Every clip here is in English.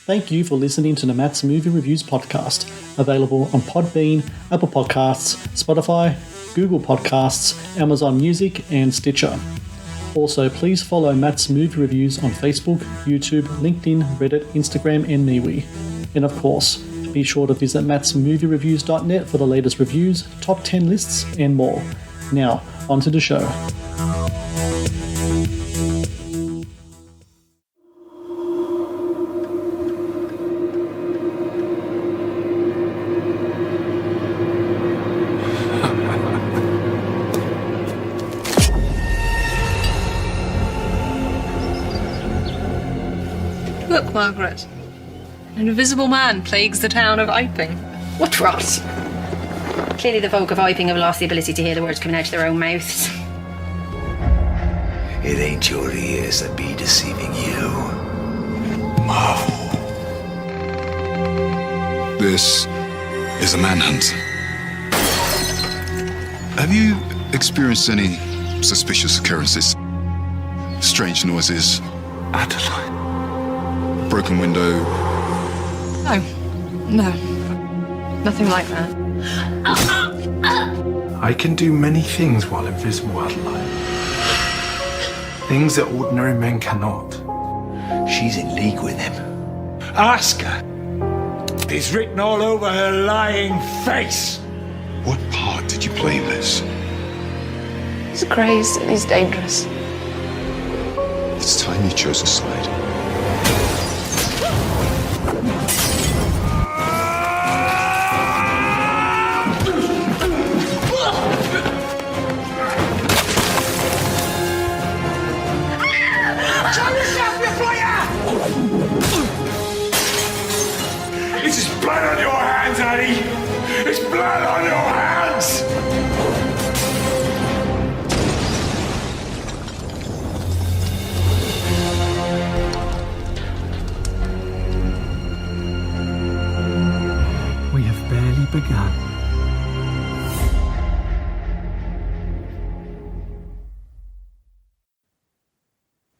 Thank you for listening to the Matt's Movie Reviews podcast, available on Podbean, Apple Podcasts, Spotify, Google Podcasts, Amazon Music, and Stitcher. Also, please follow Matt's Movie Reviews on Facebook, YouTube, LinkedIn, Reddit, Instagram, and MeWe. And of course, be sure to visit mattsmoviereviews.net for the latest reviews, top 10 lists, and more. Now, on to the show. Look, Margaret. An invisible man plagues the town of Iping. What rot! Clearly the folk of Iping have lost the ability to hear the words coming out of their own mouths. It ain't your ears that be deceiving you. Marvel. This is a manhunt. Have you experienced any suspicious occurrences? Strange noises? Adeline. Broken window? No. Nothing like that. I can do many things while invisible, Adeline. Things that ordinary men cannot. She's in league with him. Ask her. It's written all over her lying face. What part did you play in this? He's crazed and he's dangerous. It's time you chose a side. This is blood on your hands, Annie! It's blood on your hands! We have barely begun.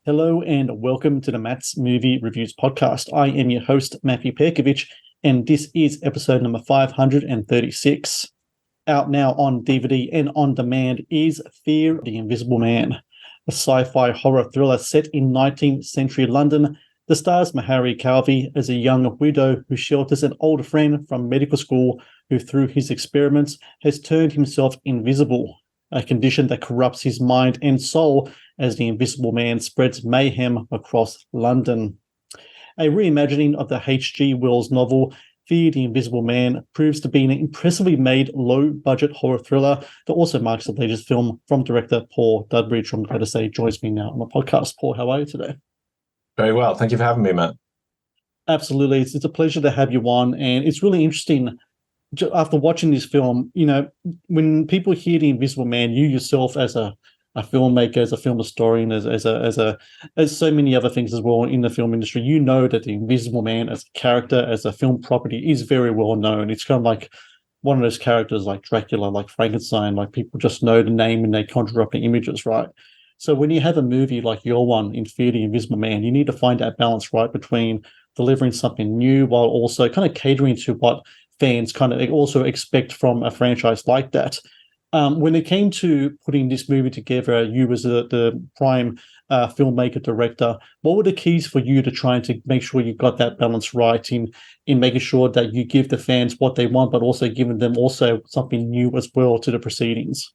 Hello and welcome to the Matt's Movie Reviews podcast. I am your host, Matthew Pejkovic, and this is episode number 536. Out now on DVD and on demand is Fear the Invisible Man, a sci-fi horror thriller set in 19th century London that stars Mhairi Calvey as a young widow who shelters an older friend from medical school who, through his experiments, has turned himself invisible, a condition that corrupts his mind and soul as the Invisible Man spreads mayhem across London. A reimagining of the H.G. Wells novel Fear the Invisible Man proves to be an impressively made low-budget horror thriller that also marks the latest film from director Paul Dudbridge, I'm glad to say, joins me now on the podcast. Paul, how are you today? Very well. Thank you for having me, Matt. Absolutely. It's a pleasure to have you on, and it's really interesting. After watching this film, you know, when people hear The Invisible Man, you yourself as a filmmaker, as a film historian, as so many other things as well in the film industry, you know that The Invisible Man as a character, as a film property, is very well known. It's kind of like one of those characters like Dracula, like Frankenstein, like people just know the name and they conjure up the images, right? So when you have a movie like your one in Fear the Invisible Man, you need to find that balance, right, between delivering something new while also kind of catering to what fans kind of also expect from a franchise like that. When it came to putting this movie together, you as the prime filmmaker director, what were the keys for you to trying to make sure you got that balance right in making sure that you give the fans what they want, but also giving them also something new as well to the proceedings?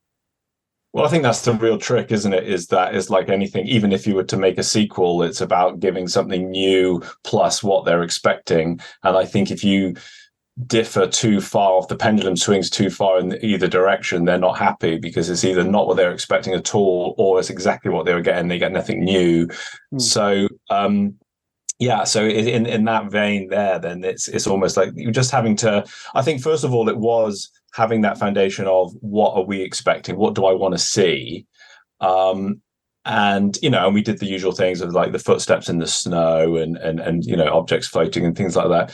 Well, I think that's the real trick, isn't it? Is like anything, even if you were to make a sequel, it's about giving something new plus what they're expecting. And I think if you differ too far, if the pendulum swings too far in either direction, they're not happy because it's either not what they're expecting at all or it's exactly what they were getting. They get nothing new. So so in that vein there, then it's almost like you're just having to, I think first of all, it was having that foundation of what are we expecting? What do I want to see? And, you know, and we did the usual things of like the footsteps in the snow and you know, objects floating and things like that.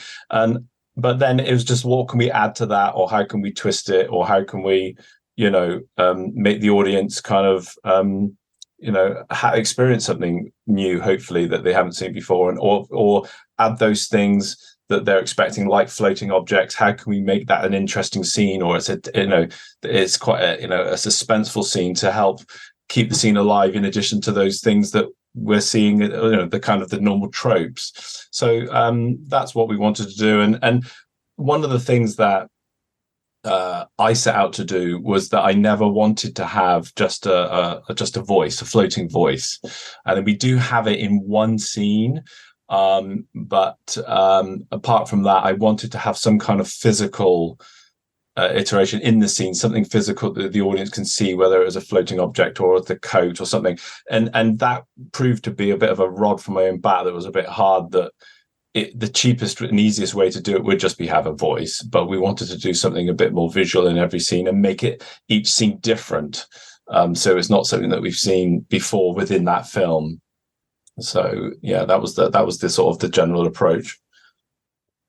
But then it was just, what can we add to that, or how can we twist it, or how can we, you know, make the audience kind of experience something new, hopefully, that they haven't seen before, and or add those things that they're expecting, like floating objects. How can we make that an interesting scene, or it's quite a suspenseful scene to help keep the scene alive, in addition to those things that we're seeing, the kind of the normal tropes. So that's what we wanted to do, and one of the things that I set out to do was that I never wanted to have just a voice, a floating voice, and we do have it in one scene. But apart from that, I wanted to have some kind of physical iteration in the scene, something physical that the audience can see, whether it was a floating object or the coat or something. And that proved to be a bit of a rod from my own back. That was a bit hard. That the cheapest and easiest way to do it would just be have a voice, but we wanted to do something a bit more visual in every scene and make each scene different. So it's not something that we've seen before within that film. So yeah, that was the sort of the general approach.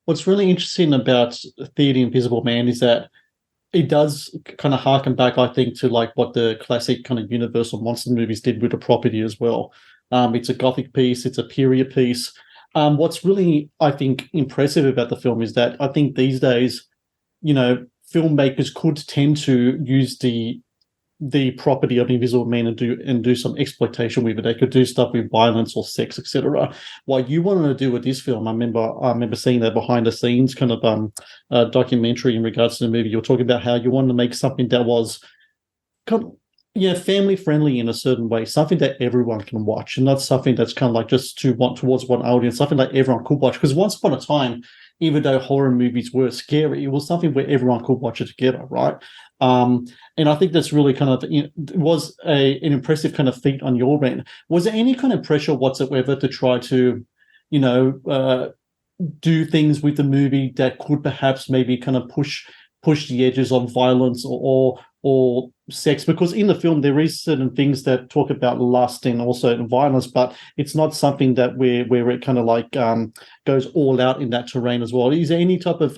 What's really interesting about The Invisible Man is that it does kind of harken back, I think, to like what the classic kind of Universal monster movies did with the property as well. It's a gothic piece, it's a period piece. What's really, I think, impressive about the film is that I think these days, filmmakers could tend to use the property of the Invisible Man and do some exploitation with it. They could do stuff with violence or sex, etc. What you wanted to do with this film, I remember seeing that behind the scenes kind of documentary in regards to the movie. You're talking about how you wanted to make something that was kind of, family friendly in a certain way, something that everyone can watch, and not something that's kind of like just towards one audience, something that everyone could watch. Because once upon a time, even though horror movies were scary, it was something where everyone could watch it together, right? And I think that's really kind of was an impressive kind of feat on your end. Was there any kind of pressure whatsoever to try to, do things with the movie that could perhaps maybe kind of push the edges of violence or sex? Because in the film there is certain things that talk about lust and also violence, but it's not something that where it kind of like goes all out in that terrain as well. Is there any type of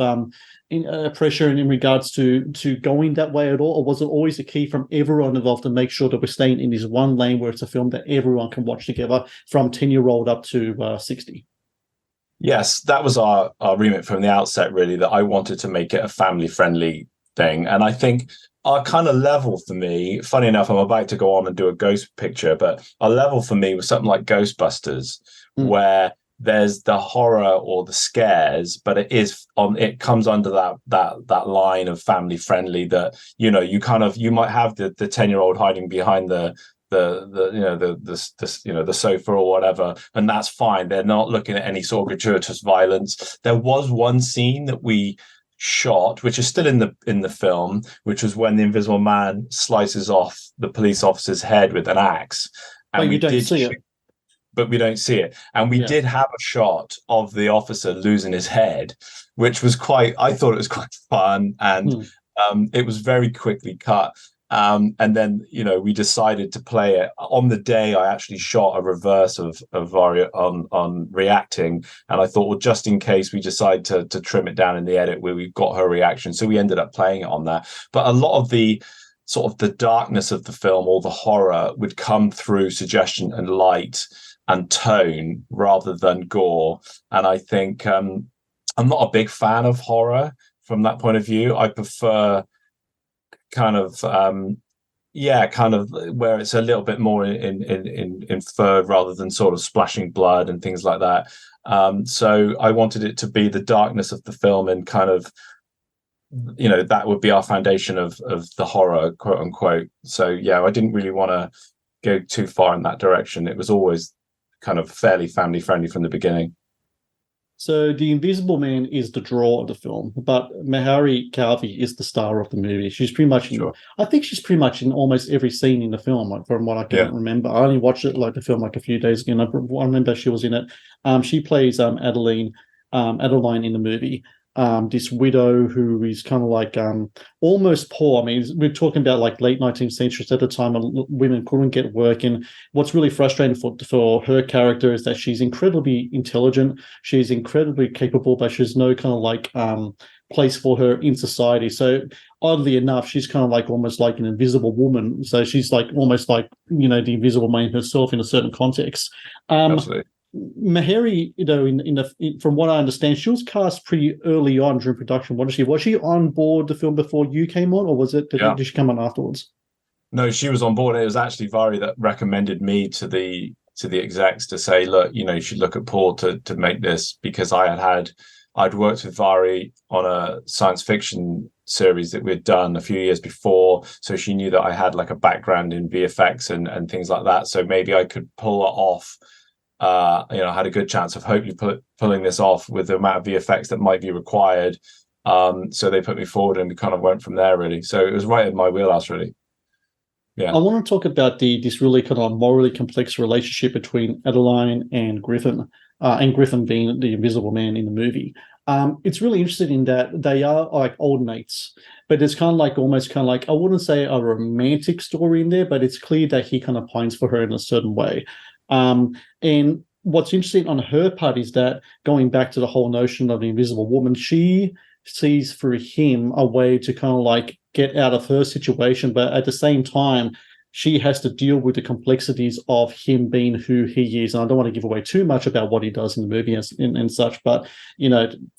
pressure in regards to going that way at all, or was it always a key from everyone involved to make sure that we're staying in this one lane where it's a film that everyone can watch together, from 10-year-old up to 60? Yes, that was our remit from the outset, really, that I wanted to make it a family-friendly thing. And I think our kind of level for me, funny enough, I'm about to go on and do a ghost picture, but our level for me was something like Ghostbusters, where there's the horror or the scares, but it comes under that line of family friendly, that you might have the 10-year-old hiding behind the sofa or whatever, and that's fine. They're not looking at any sort of gratuitous violence. There was one scene that we shot, which is still in the film, which was when the Invisible Man slices off the police officer's head with an axe, and we did see it. But we don't see it. And we did have a shot of the officer losing his head, which was I thought it was quite fun. And it was very quickly cut. And then, we decided to play it. On the day, I actually shot a reverse of Varia on reacting. And I thought, well, just in case we decide to trim it down in the edit where we've got her reaction. So we ended up playing it on that. But a lot of the sort of the darkness of the film, or the horror, would come through suggestion and light and tone rather than gore. And I think I'm not a big fan of horror from that point of view. I prefer kind of where it's a little bit more in fur rather than sort of splashing blood and things like that. So I wanted it to be the darkness of the film, and kind of, that would be our foundation of the horror, quote unquote. So yeah, I didn't really want to go too far in that direction. It was always kind of fairly family friendly from the beginning. So The Invisible Man is the draw of the film, but Mhairi Calvey is the star of the movie. She's pretty much I think she's pretty much in almost every scene in the film, like, from what I can remember. I only watched the film like a few days ago, and I remember she was in it. She plays Adeline in the movie. this widow who is kind of like almost poor. I mean, we're talking about like late 19th century. At the time, women couldn't get work. And what's really frustrating for her character is that she's incredibly intelligent. She's incredibly capable, but she's no kind of like place for her in society. So oddly enough, she's kind of like almost like an invisible woman. So she's like almost like, the invisible man herself in a certain context. Absolutely. Mhairi, from what I understand, she was cast pretty early on during production, wasn't she? Was she on board the film before you came on, or was it did she come on afterwards? No, she was on board. It was actually Mhairi that recommended me to the execs to say, look, you should look at Paul to make this, because I'd worked with Mhairi on a science fiction series that we'd done a few years before, so she knew that I had like a background in VFX and things like that, so maybe I could pull it off. Had a good chance of hopefully pulling this off with the amount of VFX that might be required. So they put me forward, and we kind of went from there, really. So it was right in my wheelhouse, really. Yeah. I want to talk about this really kind of morally complex relationship between Adeline and Griffin being the invisible man in the movie. It's really interesting in that they are like old mates, but it's kind of like almost kind of like, I wouldn't say a romantic story in there, but it's clear that he kind of pines for her in a certain way. And what's interesting on her part is that, going back to the whole notion of the invisible woman, she sees through him a way to kind of like get out of her situation, but at the same time she has to deal with the complexities of him being who he is. And I don't want to give away too much about what he does in the movie and such, but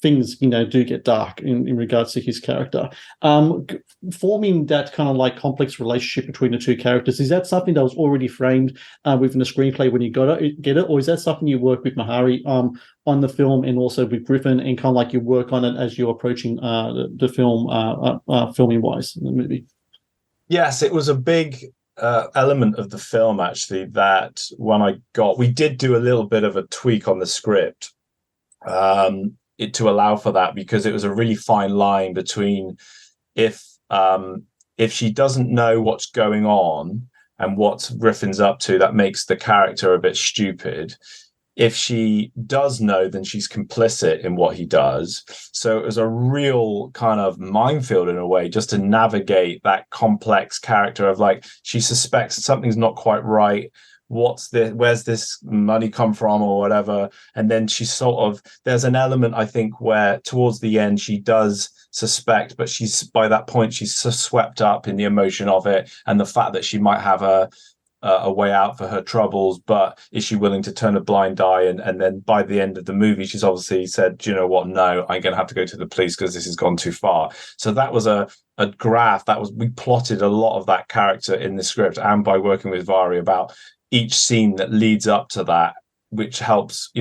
things do get dark in regards to his character. Forming that kind of like complex relationship between the two characters, is that something that was already framed within the screenplay when you get it, or is that something you work with Mhairi on the film, and also with Griffin, and kind of like you work on it as you're approaching the film filming wise in the movie? Yes, it was a big element of the film, actually, that we did do a little bit of a tweak on the script to allow for that, because it was a really fine line between if she doesn't know what's going on and what Griffin's up to, that makes the character a bit stupid. If she does know, then she's complicit in what he does. So it was a real kind of minefield in a way, just to navigate that complex character of like, she suspects something's not quite right. Where's this money come from, or whatever? And then she there's an element, I think, where towards the end she does suspect, but by that point she's so swept up in the emotion of it and the fact that she might have a way out for her troubles, but is she willing to turn a blind eye? And then by the end of the movie, she's obviously said, do you know what? No, I'm going to have to go to the police because this has gone too far. So that was a graph we plotted a lot of that character in the script, and by working with Mhairi about each scene that leads up to that, which helps,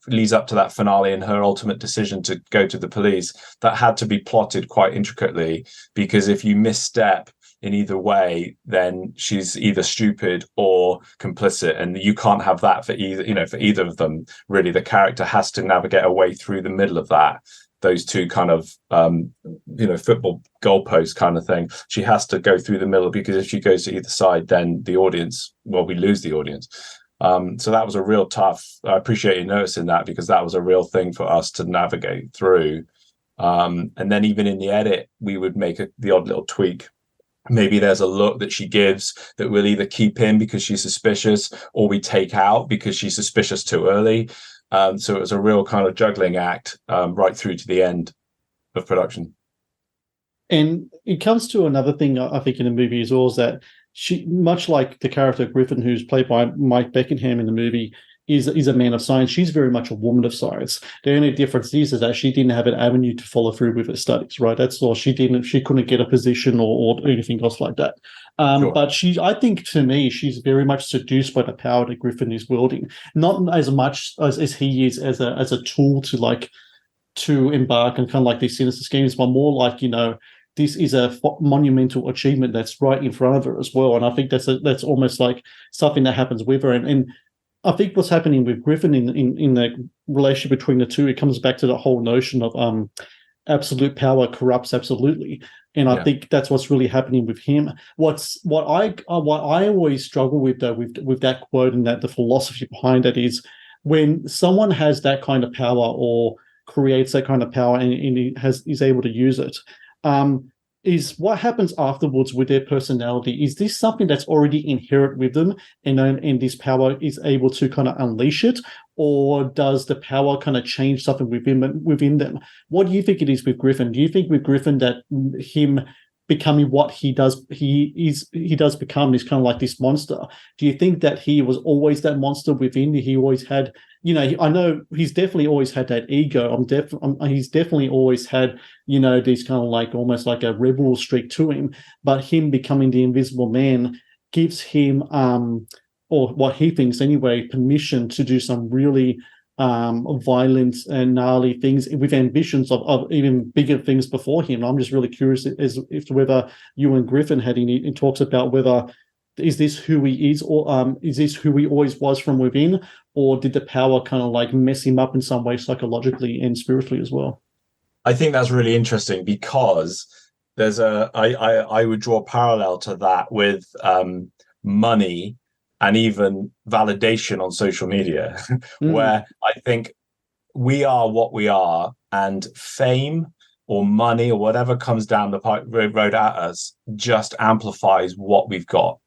leads up to that finale and her ultimate decision to go to the police. That had to be plotted quite intricately, because if you misstep in either way, then she's either stupid or complicit, and you can't have that for either of them. Really, the character has to navigate a way through the middle of those two kind of football goalposts kind of thing. She has to go through the middle, because if she goes to either side, then we lose the audience. So that was a real tough. I appreciate you noticing that, because that was a real thing for us to navigate through. And then even in the edit, we would make the odd little tweak. Maybe there's a look that she gives that we'll either keep in because she's suspicious, or we take out because she's suspicious too early. So it was a real kind of juggling act right through to the end of production. And it comes to another thing, I think, in the movie as well, is that she, much like the character Griffin, who's played by Mike Beckenham in the movie, is a man of science. She's very much a woman of science. The only difference is that she didn't have an avenue to follow through with her studies, right? That's all. She couldn't get a position or anything else like that. Sure. But I think, to me, she's very much seduced by the power that Griffin is wielding. Not as much as he is as a tool to embark on kind of like these sinister schemes, but more like, this is a monumental achievement that's right in front of her as well. And I think that's almost like something that happens with her. And I think what's happening with Griffin in the relationship between the two, it comes back to the whole notion of absolute power corrupts absolutely. And I think that's what's really happening with him. What I always struggle with, though, with that quote and that the philosophy behind it is, when someone has that kind of power or creates that kind of power and he is able to use it. Is what happens afterwards with their personality? Is this something that's already inherent with them, and this power is able to kind of unleash it, or does the power kind of change something within them? What do you think it is with Griffin? Do you think with Griffin that him becoming what he does become this kind of like this monster? Do you think that he was always that monster within? He always had, I know he's definitely always had that ego. He's definitely always had, these kind of like almost like a rebel streak to him. But him becoming the Invisible Man gives him, or what he thinks anyway, permission to do some really violent and gnarly things with ambitions of even bigger things before him. I'm just really curious as to whether you and Griffin had any talks about whether is this who he is, or is this who he always was from within, or did the power kind of like mess him up in some way psychologically and spiritually as well? I think that's really interesting because there's I would draw a parallel to that with money and even validation on social media, where I think we are what we are, and fame or money or whatever comes down the road at us just amplifies what we've got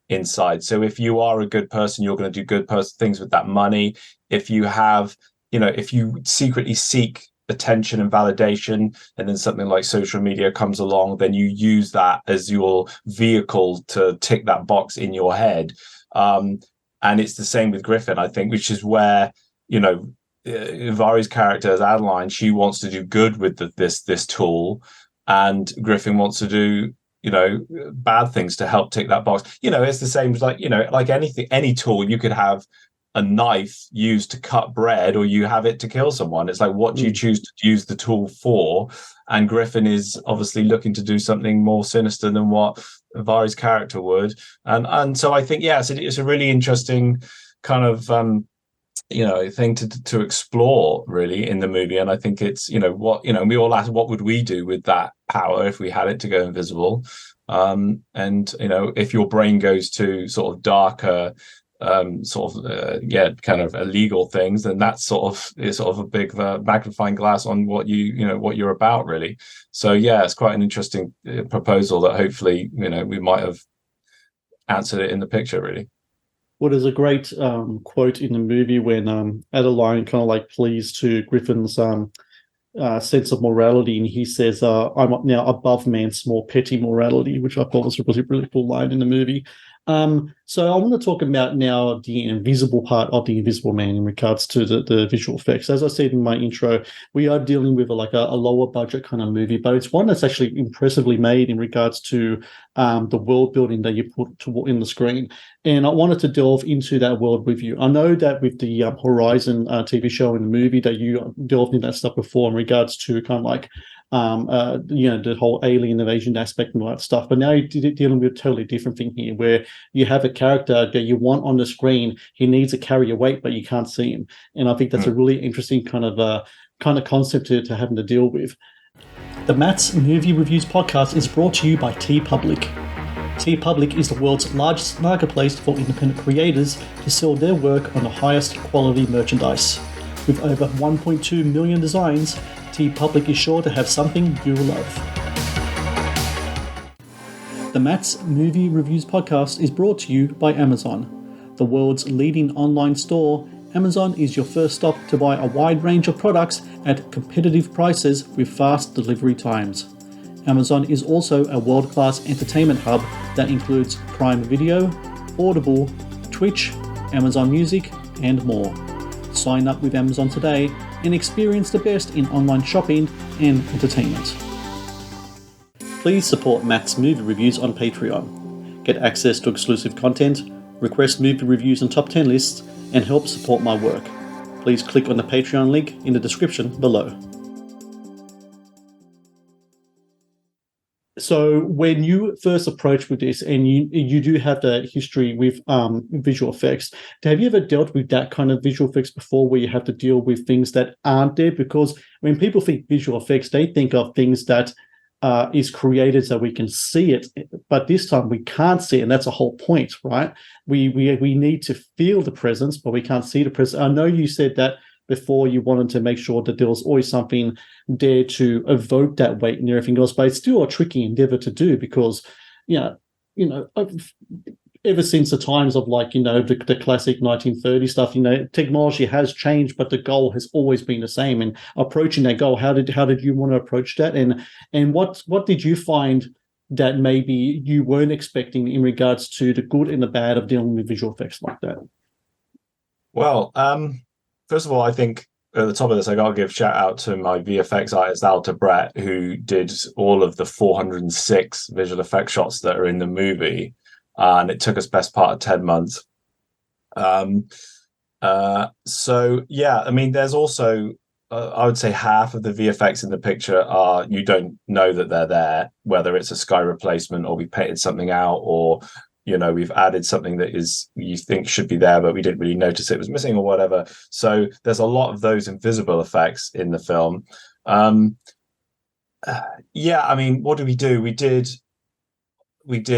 inside. So if you are a good person, you're going to do good things with that money. If you have, if you secretly seek attention and validation, and then something like social media comes along, then you use that as your vehicle to tick that box in your head. And it's the same with Griffin, I think, which is where, Mhairi's character as Adeline, she wants to do good with this tool, and Griffin wants to do, bad things to help tick that box. It's the same as like anything, any tool. You could have a knife used to cut bread, or you have it to kill someone. It's like, what do you choose to use the tool for? And Griffin is obviously looking to do something more sinister than what Mhairi's character would. And so I think, it's a really interesting kind of thing to explore really in the movie. And I think it's we all ask, what would we do with that power if we had it to go invisible? If your brain goes to sort of darker kind of illegal things, then that's sort of a big magnifying glass on what what you're about, really. So it's quite an interesting proposal that hopefully we might have answered it in the picture, really. Well, there's a great quote in the movie when Adeline kind of like pleads to Griffin's sense of morality, and he says, I'm now above man's small petty morality, which I thought was a really cool line in the movie. So I want to talk about now the invisible part of the Invisible Man in regards to the visual effects. As I said in my intro, we are dealing with a lower budget kind of movie, but it's one that's actually impressively made in regards to the world building that you put in the screen. And I wanted to delve into that world with you. I know that with the Horizon TV show and the movie that you delved into that stuff before in regards to kind of like the whole alien invasion aspect and all that stuff. But now you're dealing with a totally different thing here, where you have a character that you want on the screen. He needs to carry a weight, but you can't see him. And I think that's a really interesting kind of concept to having to deal with. The Matt's Movie Reviews podcast is brought to you by TeePublic. TeePublic is the world's largest marketplace for independent creators to sell their work on the highest quality merchandise. With over 1.2 million designs, TeePublic is sure to have something you love. The Matt's Movie Reviews podcast is brought to you by Amazon. The world's leading online store, Amazon is your first stop to buy a wide range of products at competitive prices with fast delivery times. Amazon is also a world-class entertainment hub that includes Prime Video, Audible, Twitch, Amazon Music, and more. Sign up with Amazon today and experience the best in online shopping and entertainment. Please support Matt's Movie Reviews on Patreon. Get access to exclusive content, request movie reviews and top 10 lists, and help support my work. Please click on the Patreon link in the description below. So when you first approached with this, and you do have the history with visual effects, have you ever dealt with that kind of visual effects before, where you have to deal with things that aren't there? Because when people think visual effects, they think of things that is created so we can see it, but this time we can't see it, and that's the whole point, right? We need to feel the presence, but we can't see the presence. I know you said that before you wanted to make sure that there was always something there to evoke that weight and everything else. But it's still a tricky endeavor to do because, ever since the times of the classic 1930 stuff, technology has changed, but the goal has always been the same. And approaching that goal, how did you want to approach that? And what did you find that maybe you weren't expecting in regards to the good and the bad of dealing with visual effects like that? Well, first of all, I think at the top of this, I got to give shout out to my VFX artist, Alta Brett, who did all of the 406 visual effects shots that are in the movie. And it took us best part of 10 months. So, yeah, I mean, there's also, I would say half of the VFX in the picture are, you don't know that they're there, whether it's a sky replacement or we painted something out or, we've added something that is you think should be there, but we didn't really notice it was missing or whatever. So there's a lot of those invisible effects in the film. Yeah, I mean, what did we do? We did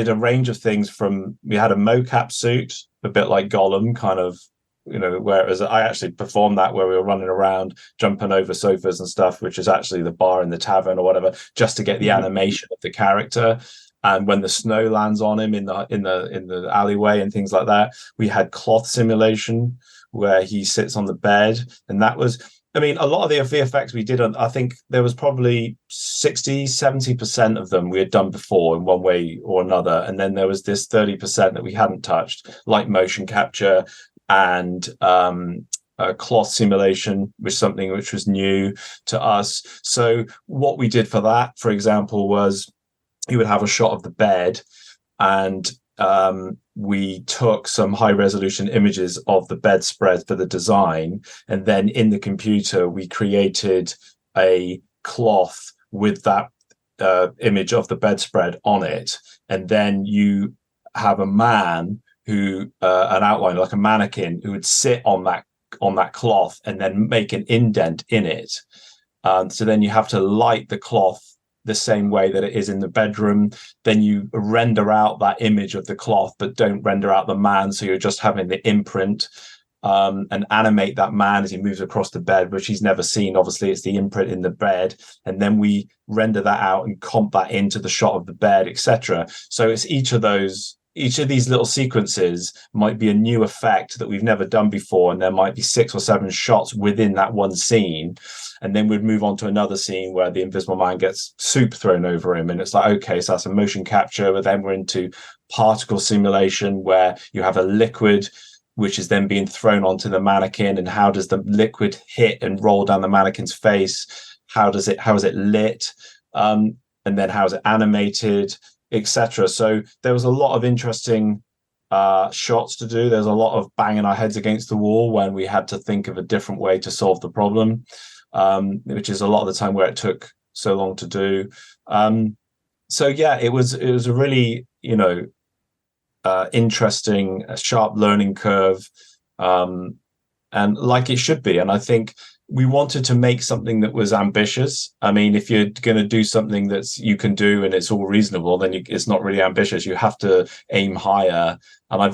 a range of things we had a mocap suit, a bit like Gollum, kind of, whereas I actually performed that where we were running around, jumping over sofas and stuff, which is actually the bar in the tavern or whatever, just to get the animation of the character. And when the snow lands on him in the alleyway and things like that, we had cloth simulation where he sits on the bed. And that was, I mean, a lot of the VFX we did, I think there was probably 60-70% of them we had done before in one way or another. And then there was this 30% that we hadn't touched, like motion capture and cloth simulation, which was new to us. So what we did for that, for example, was you would have a shot of the bed and we took some high resolution images of the bedspread for the design. And then in the computer, we created a cloth with that image of the bedspread on it. And then you have a man an outline, like a mannequin, who would sit on that cloth and then make an indent in it. So then you have to light the cloth the same way that it is in the bedroom. Then you render out that image of the cloth, but don't render out the man. So you're just having the imprint and animate that man as he moves across the bed, which he's never seen. Obviously, it's the imprint in the bed. And then we render that out and comp that into the shot of the bed, etc. So it's each of these little sequences might be a new effect that we've never done before. And there might be 6 or 7 shots within that one scene. And then we'd move on to another scene where the Invisible Man gets soup thrown over him. And it's like, okay, so that's a motion capture. But then we're into particle simulation where you have a liquid, which is then being thrown onto the mannequin. And how does the liquid hit and roll down the mannequin's face? How is it lit? And then how is it animated, etc. So there was a lot of interesting shots to do. There's a lot of banging our heads against the wall when we had to think of a different way to solve the problem. Which is a lot of the time where it took so long to do. So yeah, it was a really, interesting, sharp learning curve, and like it should be. And I think we wanted to make something that was ambitious. I mean, if you're going to do something that's you can do and it's all reasonable, then it's not really ambitious. You have to aim higher. And I've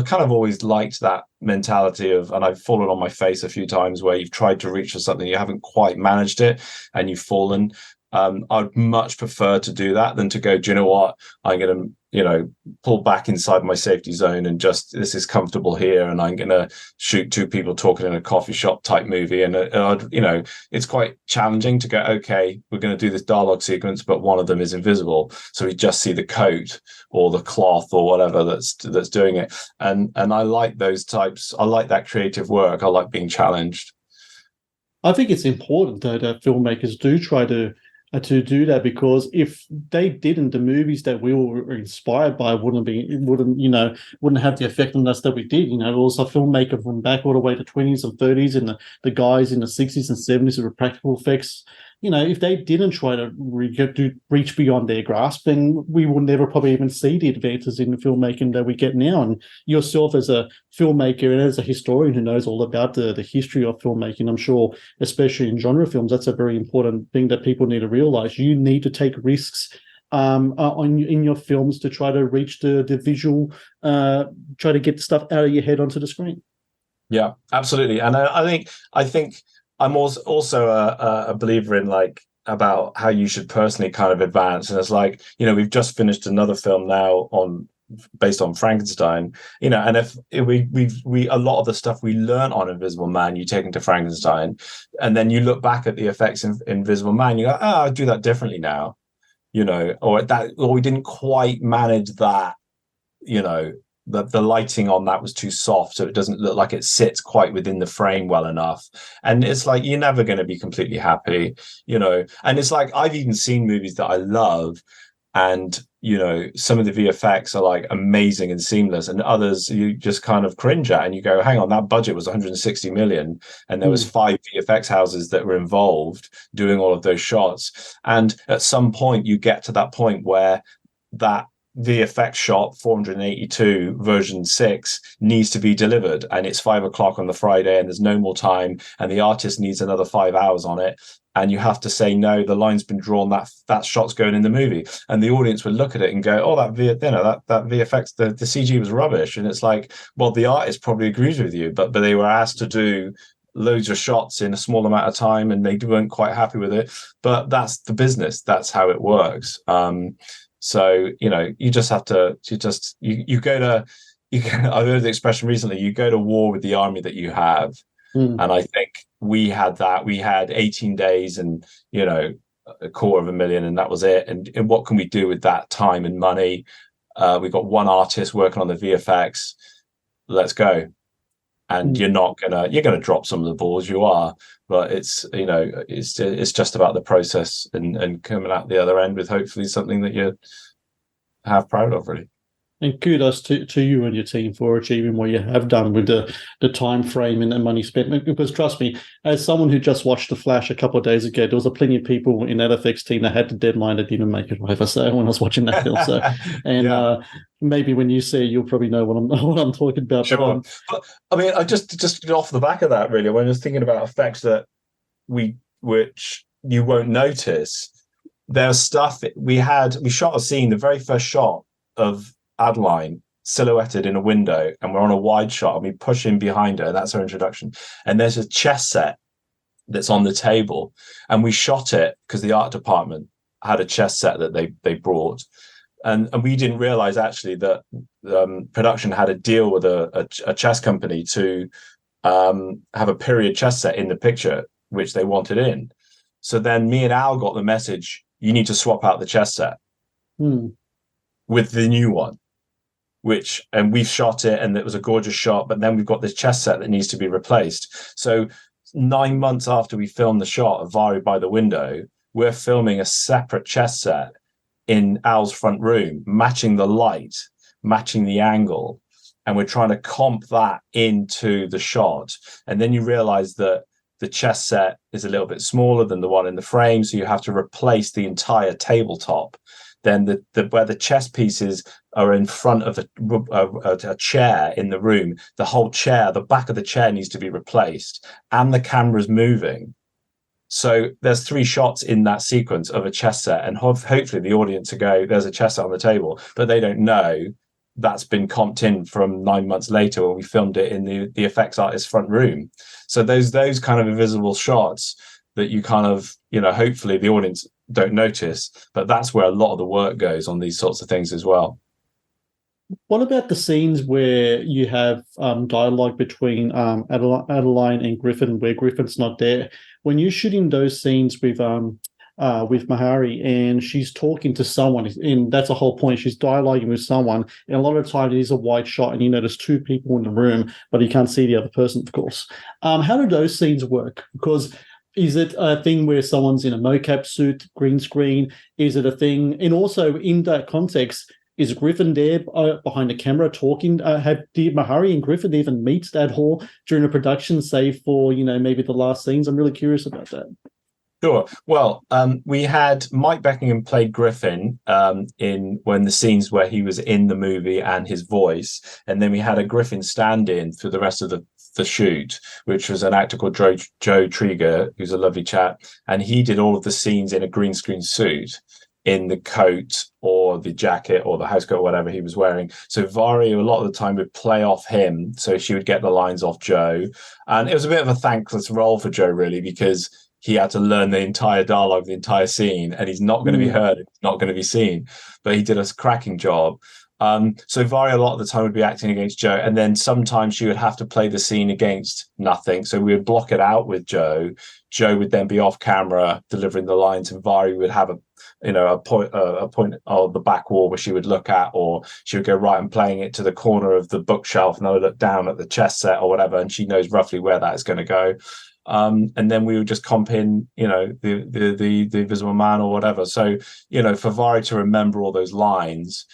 kind of always liked that mentality of, and I've fallen on my face a few times where you've tried to reach for something, you haven't quite managed it and you've fallen. I'd much prefer to do that than to go, do you know what? I'm going to, pull back inside my safety zone and just, this is comfortable here. And I'm going to shoot 2 people talking in a coffee shop type movie. And, it's quite challenging to go, okay, we're going to do this dialogue sequence, but one of them is invisible. So we just see the coat or the cloth or whatever that's doing it. And I like those types. I like that creative work. I like being challenged. I think it's important though that filmmakers do try to do that, because if they didn't, the movies that we were inspired by wouldn't have the effect on us that we did. It was a filmmaker from back all the way to 20s and 30s, and the guys in the 60s and 70s with practical effects. If they didn't try to reach beyond their grasp, then we will never probably even see the advances in the filmmaking that we get now. And yourself as a filmmaker and as a historian who knows all about the history of filmmaking, I'm sure, especially in genre films, that's a very important thing that people need to realize. You need to take risks in your films to try to reach the visual, try to get stuff out of your head onto the screen. Yeah, absolutely. And I think I'm also a believer in like about how you should personally kind of advance. And it's like, we've just finished another film now based on Frankenstein, and if we a lot of the stuff we learn on Invisible Man, you take into Frankenstein, and then you look back at the effects in Invisible Man, you go, oh, I'd do that differently now, or we didn't quite manage that, the lighting on that was too soft, so it doesn't look like it sits quite within the frame well enough. And it's like, you're never going to be completely happy, and it's like, I've even seen movies that I love, and some of the VFX are like amazing and seamless, and others you just kind of cringe at, and you go, hang on, that budget was 160 million, and there was 5 VFX houses that were involved doing all of those shots. And at some point you get to that point where that VFX shot 482 version 6 needs to be delivered, and it's 5 o'clock on the Friday, and there's no more time, and the artist needs another 5 hours on it, and you have to say, no, the line's been drawn, that shot's going in the movie. And the audience would look at it and go, oh, that VFX, the CG was rubbish. And it's like, well, the artist probably agrees with you, but they were asked to do loads of shots in a small amount of time, and they weren't quite happy with it. But that's the business, that's how it works. So, you just have to, you go to, I've heard the expression recently, you go to war with the army that you have. And I think we had 18 days and, $250,000, and that was it. And what can we do with that time and money? We've got one artist working on the VFX. Let's go. And you're going to drop some of the balls, you are, but it's just about the process and coming out the other end with hopefully something that you're half proud of, really. And kudos to you and your team for achieving what you have done with the time frame and the money spent. Because trust me, as someone who just watched The Flash a couple of days ago, there was plenty of people in that FX team that had the deadline that didn't make it over. So when I was watching that film, and maybe when you see it, you'll probably know what I'm talking about. Sure. But, I mean, I just off the back of that, really, when I was thinking about effects which you won't notice, there's stuff we shot a scene, the very first shot of Adeline silhouetted in a window, and we're on a wide shot, and we push in behind her. That's her introduction. And there's a chess set that's on the table, and we shot it because the art department had a chess set that they brought, and we didn't realize actually that production had a deal with a chess company to have a period chess set in the picture, which they wanted in. So then me and Al got the message, you need to swap out the chess set with the new one. And we've shot it, and it was a gorgeous shot, but then we've got this chess set that needs to be replaced. So 9 months after we filmed the shot of Mhairi by the window, we're filming a separate chess set in Al's front room, matching the light, matching the angle, and we're trying to comp that into the shot. And then you realize that the chess set is a little bit smaller than the one in the frame, so you have to replace the entire tabletop. Then where the chess pieces are in front of a chair in the room, the whole chair, the back of the chair needs to be replaced, and the camera's moving. So there's 3 shots in that sequence of a chess set, and hopefully the audience will go, there's a chess set on the table, but they don't know that's been comped in from 9 months later when we filmed it in the effects artist's front room. So those kind of invisible shots that you kind of, hopefully the audience don't notice, but that's where a lot of the work goes on these sorts of things as well. What about the scenes where you have dialogue between Adeline and Griffin, where Griffin's not there? When you're shooting those scenes with Mhairi, and she's talking to someone, and that's the whole point. She's dialoguing with someone, and a lot of the time it is a wide shot, and there's 2 people in the room, but you can't see the other person, of course. How do those scenes work? Because is it a thing where someone's in a mocap suit, green screen? Is it a thing? And also in that context, is Griffin there behind the camera talking? Did Mhairi and Griffin even meet at all during the production, save for, maybe the last scenes? I'm really curious about that. Sure. Well, we had Mike Beckingham played Griffin in when the scenes where he was in the movie and his voice, and then we had a Griffin stand-in for the rest of the shoot, which was an actor called Joe Trieger, who's a lovely chap, and he did all of the scenes in a green screen suit. in the coat or the jacket or the housecoat, whatever he was wearing. So Mhairi, a lot of the time, would play off him, so she would get the lines off Joe. And it was a bit of a thankless role for Joe, really, because he had to learn the entire dialogue, the entire scene, and he's not going to be heard, it's not going to be seen. But he did a cracking job. So Mhairi a lot of the time would be acting against Joe, and then sometimes she would have to play the scene against nothing. So we would block it out with Joe. Joe would then be off camera delivering the lines, and Mhairi would have a point of the back wall where she would look at, or she would go right and playing it to the corner of the bookshelf, and I would look down at the chess set or whatever, and she knows roughly where that is going to go. And then we would just comp in, the Invisible Man or whatever. So, for Mhairi to remember all those lines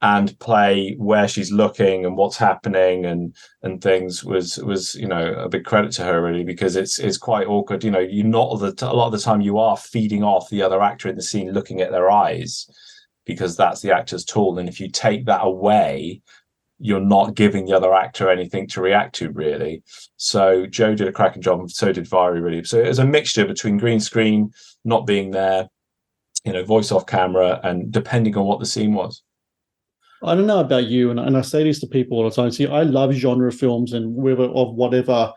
and play where she's looking and what's happening and things was a big credit to her, really, because it's quite awkward. A lot of the time you are feeding off the other actor in the scene, looking at their eyes, because that's the actor's tool. And if you take that away, you're not giving the other actor anything to react to, really. So Joe did a cracking job, and so did Mhairi, really. So it was a mixture between green screen, not being there, voice off camera, and depending on what the scene was. I don't know about you, and I say this to people all the time. See, I love genre films, and whether of whatever,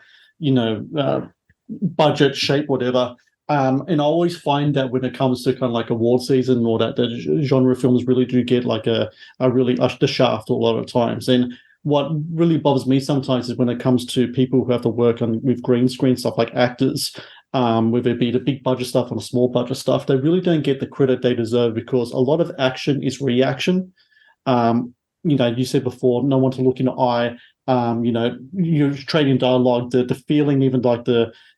budget, shape, whatever. And I always find that when it comes to kind of like award season or that genre films really do get like a really the shaft a lot of times. And what really bothers me sometimes is when it comes to people who have to work with green screen stuff, like actors, whether it be the big budget stuff or the small budget stuff, they really don't get the credit they deserve, because a lot of action is reaction. You said before, no one to look in the eye. You're trading dialogue, the feeling, even like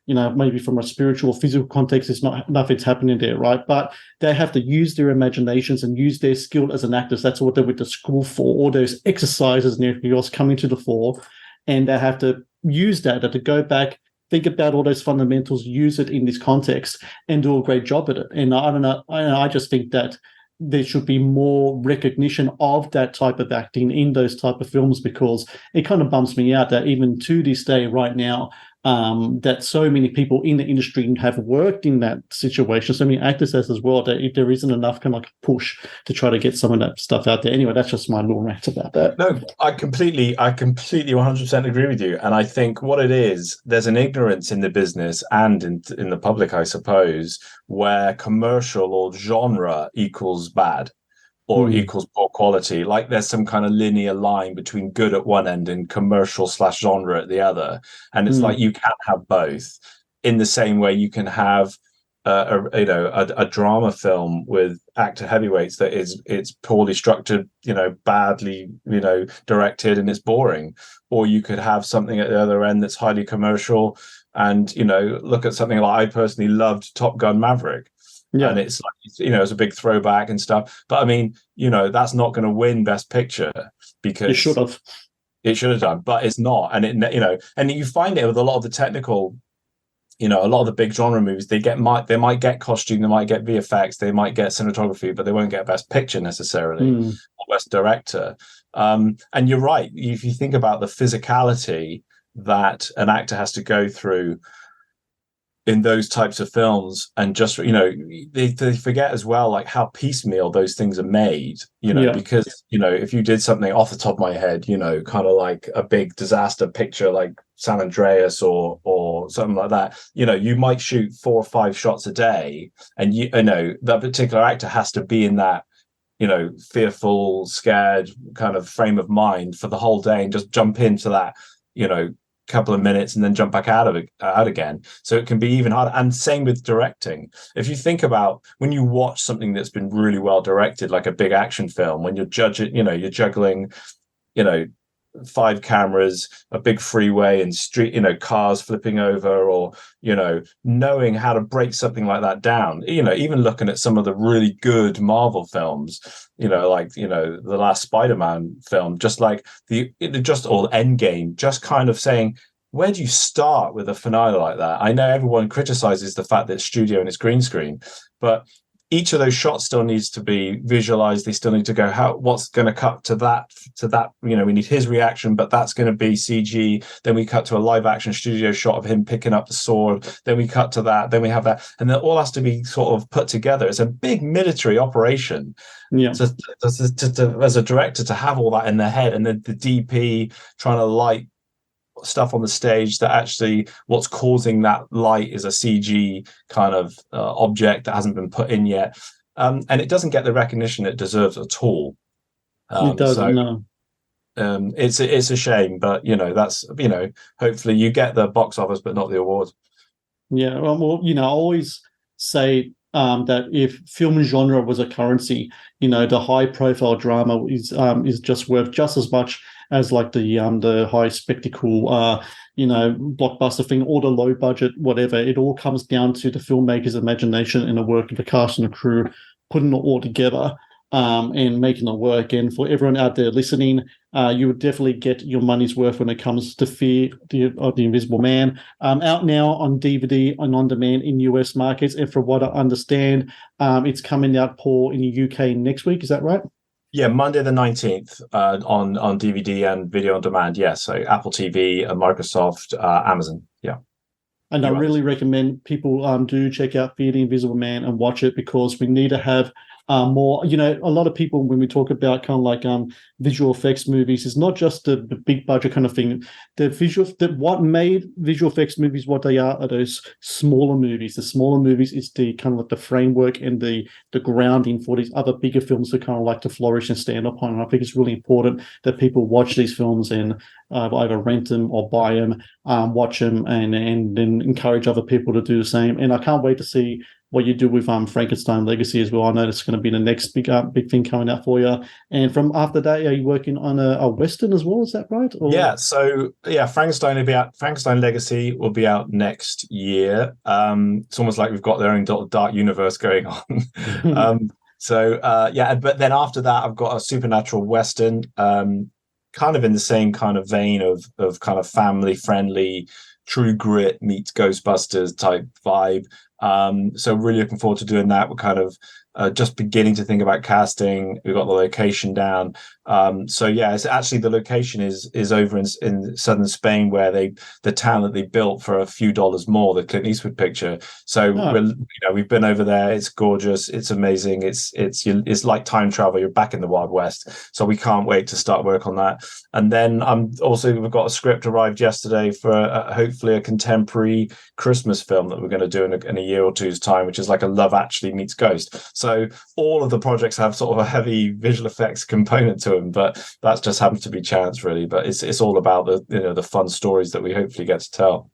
maybe from a spiritual or physical context, it's not nothing's happening there, right? But they have to use their imaginations and use their skill as an actor. That's what they went to school for. All those exercises and everything else coming to the fore, and they have to use that to go back, think about all those fundamentals, use it in this context, and do a great job at it. And I don't know. I just think that there should be more recognition of that type of acting in those type of films, because it kind of bumps me out that even to this day right now, that so many people in the industry have worked in that situation, so many actors as well, that if there isn't enough kind of like push to try to get some of that stuff out there. Anyway, that's just my little rant about that. No, I completely 100% agree with you. And I think what it is, there's an ignorance in the business and in the public, I suppose, where commercial or genre equals bad or equals poor quality. Like there's some kind of linear line between good at one end and commercial/genre at the other. And it's like you can't have both, in the same way you can have a drama film with actor heavyweights that it's poorly structured, badly, directed, and it's boring. Or you could have something at the other end that's highly commercial, and look at something like, I personally loved Top Gun Maverick. Yeah. And it's like, it's a big throwback and stuff. But I mean, that's not going to win Best Picture, because it should have. It should have done, but it's not. And and you find it with a lot of the technical, a lot of the big genre movies, they might get costume, they might get VFX, they might get cinematography, but they won't get Best Picture necessarily, or Best Director. And you're right. If you think about the physicality that an actor has to go through in those types of films, and just they forget as well, like how piecemeal those things are made, because if you did something off the top of my head, kind of like a big disaster picture like San Andreas or something like that, you might shoot 4 or 5 shots a day, and that particular actor has to be in that fearful, scared kind of frame of mind for the whole day, and just jump into that couple of minutes and then jump back out again. So it can be even harder. And same with directing. If you think about when you watch something that's been really well directed, like a big action film, when you're juggling 5 cameras, a big freeway and street, cars flipping over, or knowing how to break something like that down, even looking at some of the really good Marvel films, like the last Spider-Man film, just like or Endgame, just kind of saying, where do you start with a finale like that? I know everyone criticizes the fact that it's studio and it's green screen, but each of those shots still needs to be visualized. They still need to go, what's going to cut to that, we need his reaction, but that's going to be CG. Then we cut to a live action studio shot of him picking up the sword. Then we cut to that. Then we have that. And that all has to be sort of put together. It's a big military operation. Yeah. So as a director, to have all that in their head, and then the DP trying to light stuff on the stage, that actually what's causing that light is a CG kind of object that hasn't been put in yet, and it doesn't get the recognition it deserves at all. It doesn't. No. It's a shame, but that's hopefully you get the box office, but not the awards. Yeah, well, I always say that if film genre was a currency, the high-profile drama is just worth just as much as like the high spectacle, blockbuster thing, or the low budget, whatever. It all comes down to the filmmaker's imagination and the work of the cast and the crew putting it all together and making it work. And for everyone out there listening, you would definitely get your money's worth when it comes to Fear of the Invisible Man. Out now on DVD and on demand in US markets. And from what I understand, it's coming out, Paul, in the UK next week. Is that right? Yeah, Monday the 19th on DVD and video on demand. Yeah, so Apple TV, Microsoft, Amazon. Yeah. And I really recommend people do check out Fear the Invisible Man and watch it, because we need to have more, a lot of people, when we talk about kind of like visual effects movies, it's not just the big budget kind of thing. What made visual effects movies what they are those smaller movies. The smaller movies is the kind of like the framework and the grounding for these other bigger films to kind of like to flourish and stand upon. And I think it's really important that people watch these films and either rent them or buy them, watch them, and then encourage other people to do the same. And I can't wait to see what you do with Frankenstein Legacy as well. I know it's going to be the next big thing coming out for you. And from after that, are you working on a Western as well? Is that right? Or? Yeah. So Frankenstein will be out. Frankenstein Legacy will be out next year. It's almost like we've got their own dark universe going on. But then after that, I've got a supernatural Western, kind of in the same kind of vein of kind of family friendly, True Grit meets Ghostbusters type vibe. So really looking forward to doing that. We're kind of just beginning to think about casting. We've got the location down. It's actually, the location is over in southern Spain, where the town that they built for a few dollars more, the Clint Eastwood picture. So we've been over there. It's gorgeous. It's amazing. It's like time travel. You're back in the Wild West. So we can't wait to start work on that. And then we've got a script arrived yesterday for hopefully a contemporary Christmas film that we're going to do in a year or two's time, which is like a Love Actually meets Ghost. So all of the projects have sort of a heavy visual effects component to them, but that just happens to be chance, really. But it's all about the fun stories that we hopefully get to tell.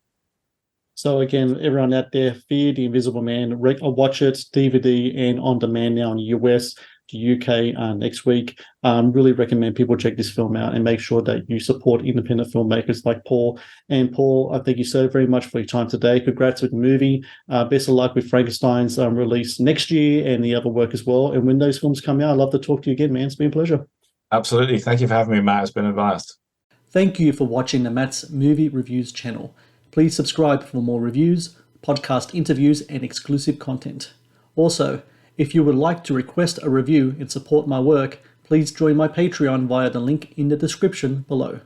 So again, everyone out there, Fear the Invisible Man, watch it, DVD and on demand now in the US, the UK next week. Really recommend people check this film out and make sure that you support independent filmmakers like Paul. And Paul, I thank you so very much for your time today. Congrats with the movie. Best of luck with Frankenstein's release next year and the other work as well. And when those films come out, I'd love to talk to you again, man. It's been a pleasure. Absolutely. Thank you for having me, Matt. It's been a blast. Thank you for watching the Matt's Movie Reviews channel. Please subscribe for more reviews, podcast interviews, and exclusive content. Also, if you would like to request a review and support my work, please join my Patreon via the link in the description below.